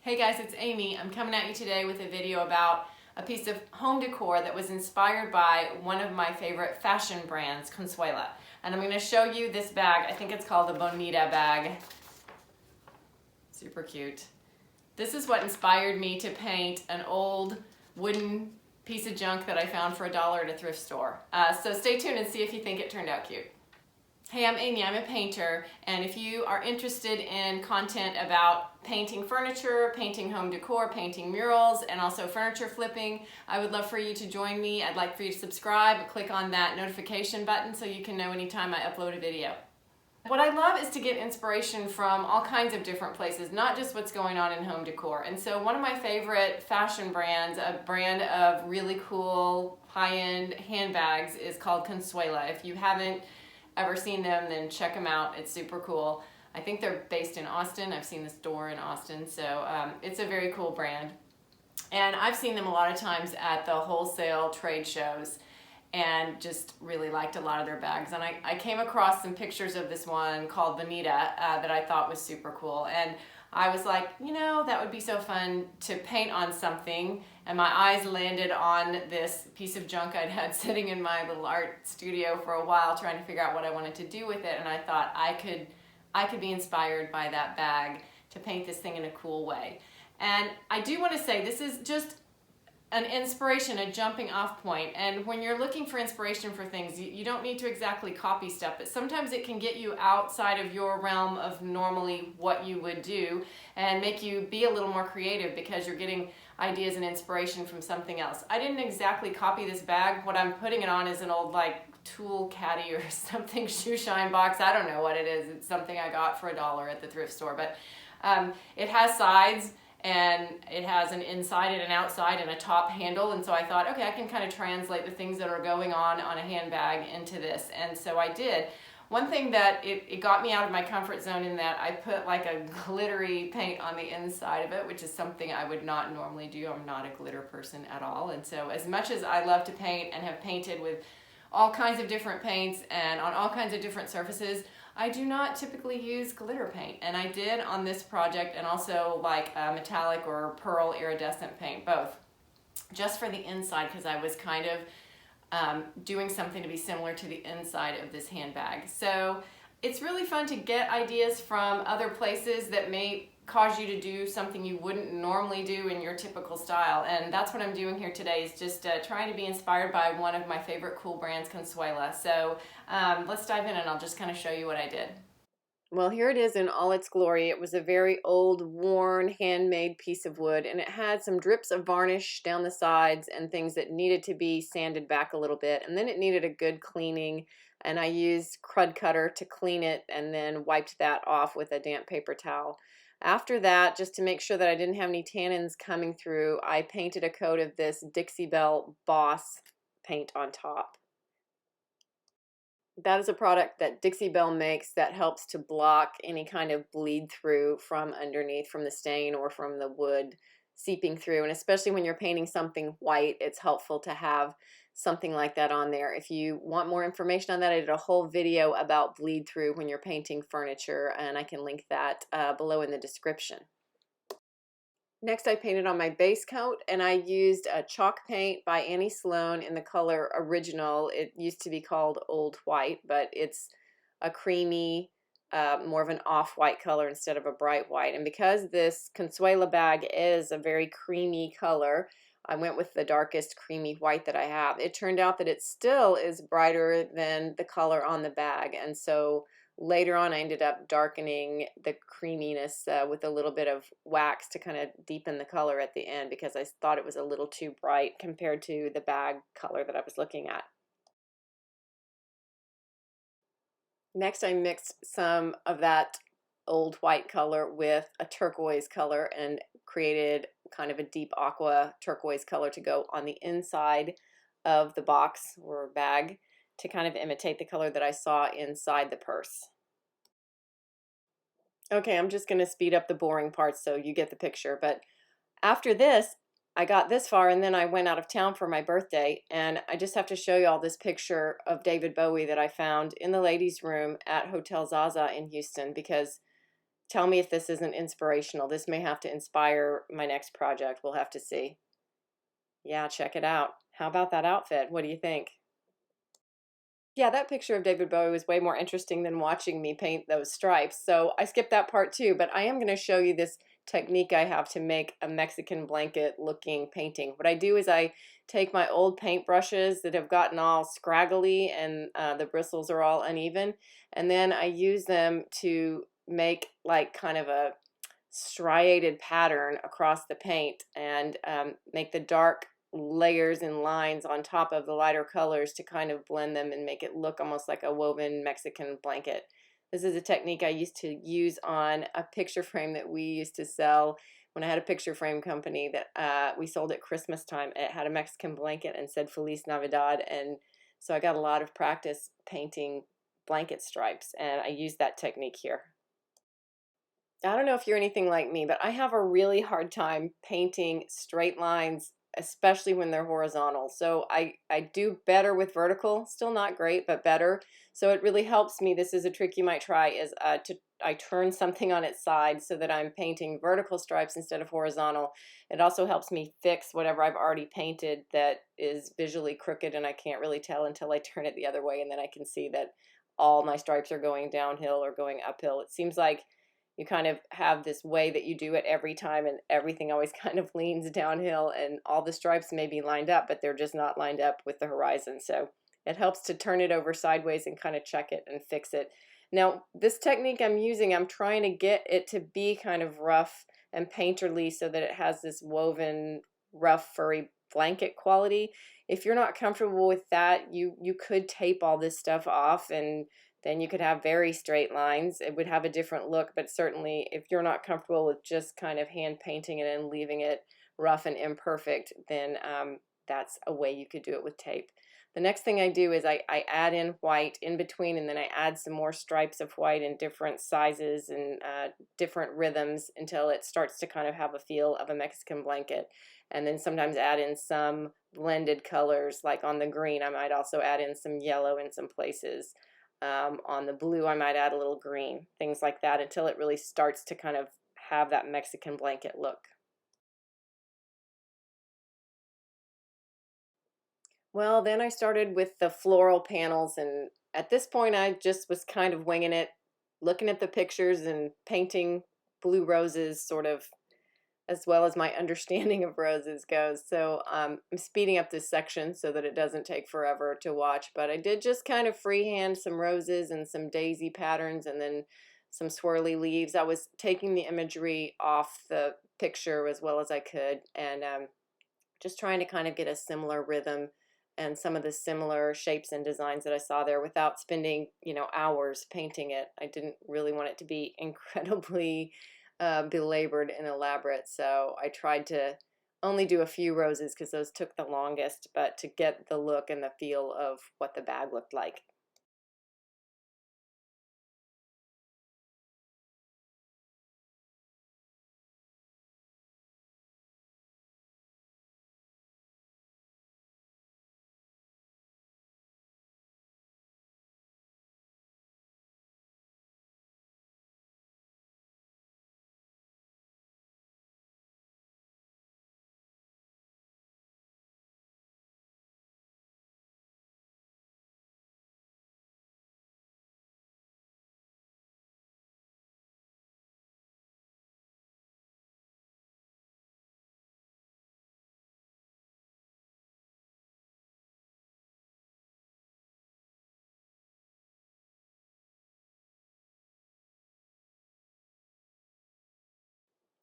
Hey guys, it's Amy. I'm coming at you today with a video about a piece of home decor that was inspired by one of my favorite fashion brands, Consuela. And I'm going to show you this bag. I think it's called the Bonita bag. Super cute. This is what inspired me to paint an old wooden piece of junk that I found for $1 at a thrift store. So stay tuned and see if you think it turned out cute. Hey, I'm Amy, I'm a painter, and if you are interested in content about painting furniture, painting home decor, painting murals, and also furniture flipping, I would love for you to join me. I'd like for you to subscribe, click on that notification button so you can know anytime I upload a video. What I love is to get inspiration from all kinds of different places, not just what's going on in home decor. And so one of my favorite fashion brands, a brand of really cool high-end handbags, is called Consuela. If you haven't ever seen them, then check them out. It's super cool. I think they're based in Austin. I've seen the store in Austin, so it's a very cool brand. And I've seen them a lot of times at the wholesale trade shows and just really liked a lot of their bags. And I came across some pictures of this one called Bonita that I thought was super cool. And I was like, you know, that would be so fun to paint on something. And my eyes landed on this piece of junk I'd had sitting in my little art studio for a while trying to figure out what I wanted to do with it. And I thought I could be inspired by that bag to paint this thing in a cool way. And I do want to say this is just an inspiration, a jumping off point. And when you're looking for inspiration for things, you don't need to exactly copy stuff, but sometimes it can get you outside of your realm of normally what you would do and make you be a little more creative because you're getting ideas and inspiration from something else. I didn't exactly copy this bag. What I'm putting it on is an old tool caddy or something, shoe shine box. I don't know what it is. It's something I got for $1 at the thrift store, but it has sides, and it has an inside and an outside and a top handle. And so I thought, okay, I can kind of translate the things that are going on a handbag into this. And so I did. One thing that it got me out of my comfort zone in that I put like a glittery paint on the inside of it, which is something I would not normally do. I'm not a glitter person at all. And so as much as I love to paint and have painted with all kinds of different paints and on all kinds of different surfaces, I do not typically use glitter paint, and I did on this project, and also like metallic or pearl iridescent paint, both, just for the inside because I was kind of doing something to be similar to the inside of this handbag. So it's really fun to get ideas from other places that may cause you to do something you wouldn't normally do in your typical style, and that's what I'm doing here today, is just trying to be inspired by one of my favorite cool brands, Consuela. So let's dive in and I'll just kind of show you what I did. Well, here it is in all its glory. It was a very old, worn, handmade piece of wood, and it had some drips of varnish down the sides and things that needed to be sanded back a little bit, and then it needed a good cleaning, and I used Crud Cutter to clean it and then wiped that off with a damp paper towel. After that, just to make sure that I didn't have any tannins coming through, I painted a coat of this Dixie Belle Boss paint on top. That is a product that Dixie Belle makes that helps to block any kind of bleed through from underneath, from the stain or from the wood seeping through. And especially when you're painting something white, it's helpful to have something like that on there. If you want more information on that, I did a whole video about bleed through when you're painting furniture, and I can link that below in the description. Next, I painted on my base coat, and I used a chalk paint by Annie Sloan in the color Original. It used to be called Old White, but it's a creamy, more of an off-white color instead of a bright white. And because this Consuela bag is a very creamy color, I went with the darkest creamy white that I have. It turned out that it still is brighter than the color on the bag, and so later on I ended up darkening the creaminess with a little bit of wax to kind of deepen the color at the end because I thought it was a little too bright compared to the bag color that I was looking at. Next, I mixed some of that old white color with a turquoise color and created kind of a deep aqua turquoise color to go on the inside of the box or bag to kind of imitate the color that I saw inside the purse. Okay, I'm just going to speed up the boring parts so you get the picture, but after this, I got this far and then I went out of town for my birthday, and I just have to show you all this picture of David Bowie that I found in the ladies' room at Hotel Zaza in Houston, because Tell me if this isn't inspirational. This may have to inspire my next project. We'll have to see. Yeah, check it out. How about that outfit? What do you think? Yeah, that picture of David Bowie was way more interesting than watching me paint those stripes. So I skipped that part too, but I am going to show you this technique I have to make a Mexican blanket looking painting. What I do is I take my old paint brushes that have gotten all scraggly and the bristles are all uneven, and then I use them to make like kind of a striated pattern across the paint and make the dark layers and lines on top of the lighter colors to kind of blend them and make it look almost like a woven Mexican blanket. This is a technique I used to use on a picture frame that we used to sell when I had a picture frame company that we sold at Christmas time. It had a Mexican blanket and said Feliz Navidad, and so I got a lot of practice painting blanket stripes, and I used that technique here. I don't know if you're anything like me, but I have a really hard time painting straight lines, especially when they're horizontal. So I do better with vertical, still not great, but better. So it really helps me. This is a trick you might try, is I turn something on its side so that I'm painting vertical stripes instead of horizontal. It also helps me fix whatever I've already painted that is visually crooked and I can't really tell until I turn it the other way, and then I can see that all my stripes are going downhill or going uphill. It seems like you kind of have this way that you do it every time, and everything always kind of leans downhill, and all the stripes may be lined up, but they're just not lined up with the horizon. So it helps to turn it over sideways and kind of check it and fix it. Now, this technique I'm using, I'm trying to get it to be kind of rough and painterly so that it has this woven, rough, furry blanket quality. If you're not comfortable with that, you could tape all this stuff off, and then you could have very straight lines. It would have a different look, but certainly if you're not comfortable with just kind of hand painting it and leaving it rough and imperfect, then that's a way you could do it with tape. The next thing I do is I add in white in between, and then I add some more stripes of white in different sizes and different rhythms until it starts to kind of have a feel of a Mexican blanket. And then sometimes add in some blended colors, like on the green I might also add in some yellow in some places. On the blue I might add a little green, things like that, until it really starts to kind of have that Mexican blanket look. Well, then I started with the floral panels, and at this point I just was kind of winging it, looking at the pictures and painting blue roses sort of as well as my understanding of roses goes. So I'm speeding up this section so that it doesn't take forever to watch, but I did just kind of freehand some roses and some daisy patterns and then some swirly leaves. I was taking the imagery off the picture as well as I could, and just trying to kind of get a similar rhythm and some of the similar shapes and designs that I saw there without spending, hours painting it. I didn't really want it to be incredibly belabored and elaborate, so I tried to only do a few roses because those took the longest, but to get the look and the feel of what the bag looked like.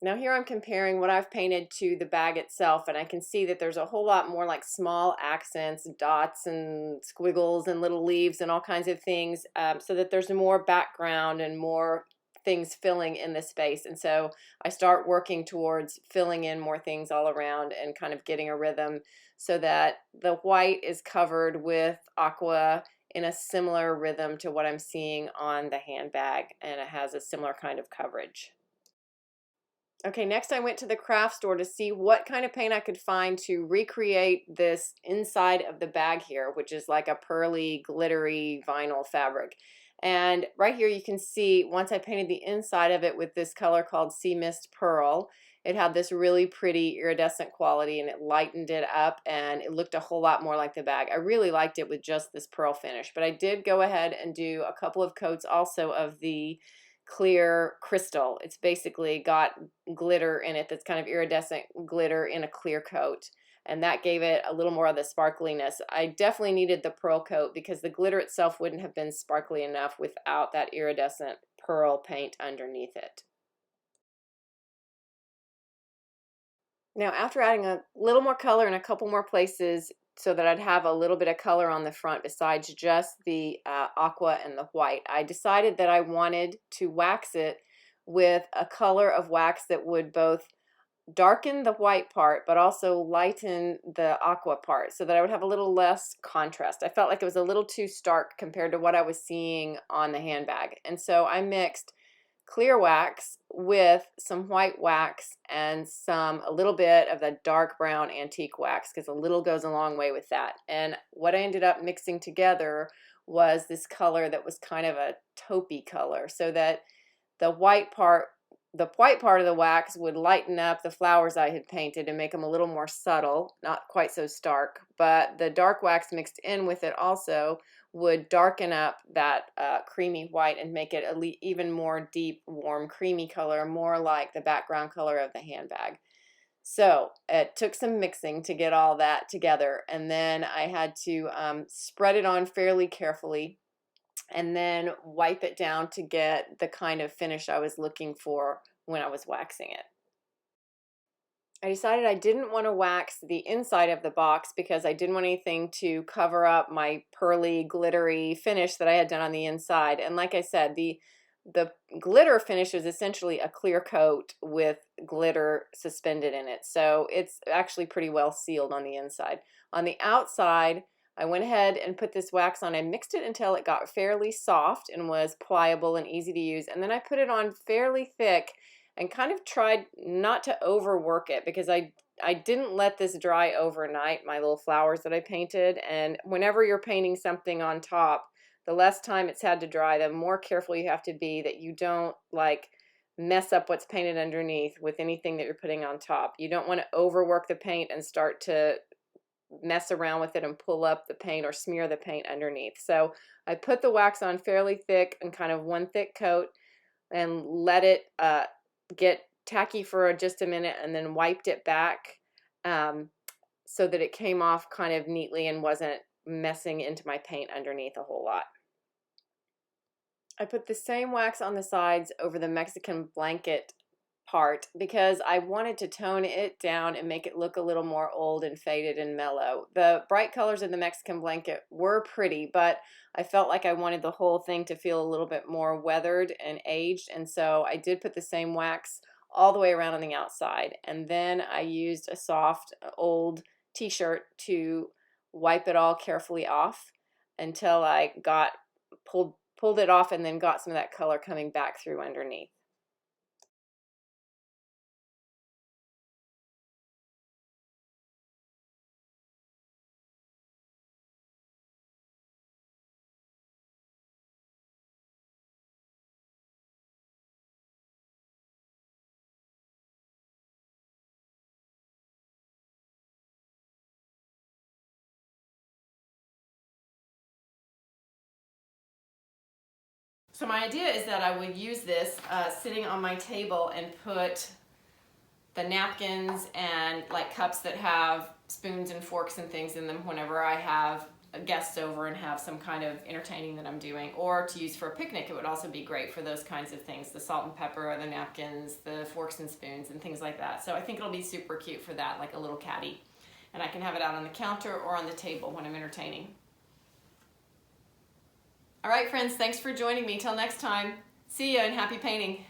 Now here I'm comparing what I've painted to the bag itself, and I can see that there's a whole lot more like small accents, dots and squiggles and little leaves and all kinds of things, so that there's more background and more things filling in the space. And so I start working towards filling in more things all around and kind of getting a rhythm so that the white is covered with aqua in a similar rhythm to what I'm seeing on the handbag, and it has a similar kind of coverage. Okay, next I went to the craft store to see what kind of paint I could find to recreate this inside of the bag here, which is like a pearly, glittery vinyl fabric. And right here you can see once I painted the inside of it with this color called Sea Mist Pearl, it had this really pretty iridescent quality and it lightened it up and it looked a whole lot more like the bag. I really liked it with just this pearl finish, but I did go ahead and do a couple of coats also of the clear crystal. It's basically got glitter in it that's kind of iridescent glitter in a clear coat, and that gave it a little more of the sparkliness. I definitely needed the pearl coat because the glitter itself wouldn't have been sparkly enough without that iridescent pearl paint underneath it. Now, after adding a little more color in a couple more places so that I'd have a little bit of color on the front besides just the aqua and the white, I decided that I wanted to wax it with a color of wax that would both darken the white part but also lighten the aqua part so that I would have a little less contrast. I felt like it was a little too stark compared to what I was seeing on the handbag. And so I mixed clear wax with some white wax and a little bit of the dark brown antique wax, because a little goes a long way with that. And what I ended up mixing together was this color that was kind of a taupey color, so that the white part of the wax would lighten up the flowers I had painted and make them a little more subtle, not quite so stark, but the dark wax mixed in with it also would darken up that creamy white and make it an even more deep, warm, creamy color, more like the background color of the handbag. So it took some mixing to get all that together, and then I had to spread it on fairly carefully and then wipe it down to get the kind of finish I was looking for when I was waxing it. I decided I didn't want to wax the inside of the box because I didn't want anything to cover up my pearly, glittery finish that I had done on the inside. And like I said, the glitter finish is essentially a clear coat with glitter suspended in it. So it's actually pretty well sealed on the inside. On the outside, I went ahead and put this wax on. I mixed it until it got fairly soft and was pliable and easy to use. And then I put it on fairly thick and kind of tried not to overwork it because I didn't let this dry overnight, my little flowers that I painted. And whenever you're painting something on top, the less time it's had to dry, the more careful you have to be that you don't like mess up what's painted underneath with anything that you're putting on top. You don't want to overwork the paint and start to mess around with it and pull up the paint or smear the paint underneath. So I put the wax on fairly thick and kind of one thick coat and let it get tacky for just a minute and then wiped it back so that it came off kind of neatly and wasn't messing into my paint underneath a whole lot. I put the same wax on the sides over the Mexican blanket part because I wanted to tone it down and make it look a little more old and faded and mellow. The bright colors in the Mexican blanket were pretty, but I felt like I wanted the whole thing to feel a little bit more weathered and aged, and so I did put the same wax all the way around on the outside. And then I used a soft old t-shirt to wipe it all carefully off until I pulled it off and then got some of that color coming back through underneath. So my idea is that I would use this sitting on my table and put the napkins and like cups that have spoons and forks and things in them whenever I have guests over and have some kind of entertaining that I'm doing, or to use for a picnic. It would also be great for those kinds of things, the salt and pepper, the napkins, the forks and spoons and things like that. So I think it'll be super cute for that, like a little caddy. And I can have it out on the counter or on the table when I'm entertaining. All right, friends, thanks for joining me. Till next time, see ya and happy painting.